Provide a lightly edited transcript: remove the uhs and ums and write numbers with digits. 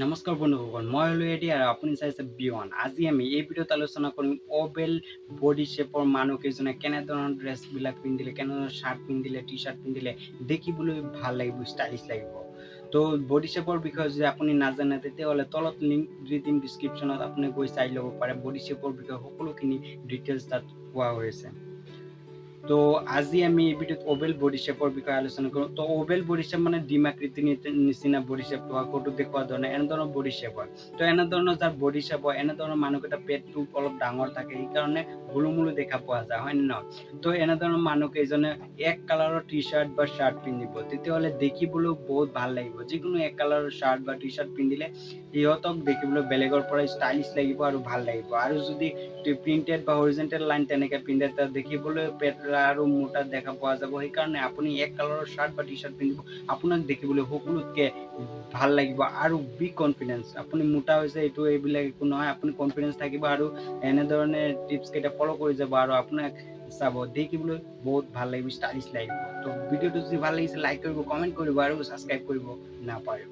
নমস্কাৰ বন্ধুসকল, মই হলো এডি আৰু আপুনি চাইছে বিয়ন। আজি আমি এই ভিডিঅ'ত আলোচনা কৰিম অবেল বডি শ্বেপৰ মানুহকেইজনে কেনেধৰণৰ ড্ৰেছবিলাক পিন্ধিলে, কেনেধৰণৰ শ্বাৰ্ট পিন্ধিলে, টি শ্বাৰ্ট পিন্ধিলে দেখিবলৈ ভাল লাগিব, ষ্টাইলিছ লাগিব। তো বডি শ্বেপৰ বিষয়ে যদি আপুনি নাজানে তেতিয়াহ'লে তলত লিংক দি দিম ডিছক্ৰিপশ্যনত, আপুনি গৈ চাই ল'ব পাৰে। বডি শ্বেপৰ বিষয়ে সকলোখিনি ডিটেইলছ তাত পোৱা হৈছে। তো আজি আমি এই ভিডিঅ'ত ওভেল বডি শ্বেপৰ বিষয়ে আলোচনা কৰোঁ। তো ওভেল বডি শ্বেপ মানে ডিম আকৃতিৰ নিচিনা বডি শ্বেপটো হয়, ফটোত দেখুওৱা ধৰণে এনেধৰণৰ বডি শ্বেপ হয়। তো এনেধৰণৰ যাৰ বডি শ্বেপ হয়, এনেধৰণৰ মানুহকেইটা পেটটো অলপ ডাঙৰ থাকে, সেইকাৰণে গোলুমোলু দেখা পোৱা যায়, হয় নে নহয়? তো এনেধৰণৰ মানুহকেইজনে এক কালাৰৰ টি শ্বাৰ্ট বা শ্বাৰ্ট পিন্ধিব, তেতিয়াহ'লে দেখিবলৈও বহুত ভাল লাগিব। যিকোনো এক কালাৰৰ শ্বাৰ্ট বা টি শ্বাৰ্ট পিন্ধিলে সিহঁতক দেখিবলৈ বেলেগৰ পৰা ষ্টাইলিছ লাগিব আৰু ভাল লাগিব। আৰু যদি প্ৰিণ্টেড বা হৰিজেণ্টেল লাইন তেনেকৈ পিন্ধে তাত দেখিবলৈ পেটলা আৰু মোটা দেখা পোৱা যাব। সেইকাৰণে আপুনি এক কালাৰৰ শ্বাৰ্ট বা টি শ্বাৰ্ট পিন্ধিব, আপোনাক দেখিবলৈ সকলোতকৈ ভাল লাগিব আৰু বি কনফিডেন্স। আপুনি মোটা হৈছে এইবিলাক একো নহয়, আপুনি কনফিডেন্স থাকিব আৰু এনেধৰণে টিপছ কেইটা ফ'ল' কৰি যাব আৰু আপোনাক চাব দেখিবলৈ বহুত ভাল লাগিব, ষ্টাইলিছ লাগিব। তো ভিডিঅ'টো যদি ভাল লাগিছে লাইক কৰিব, কমেণ্ট কৰিব আৰু ছাবস্ক্ৰাইব কৰিব নাপাহৰিব।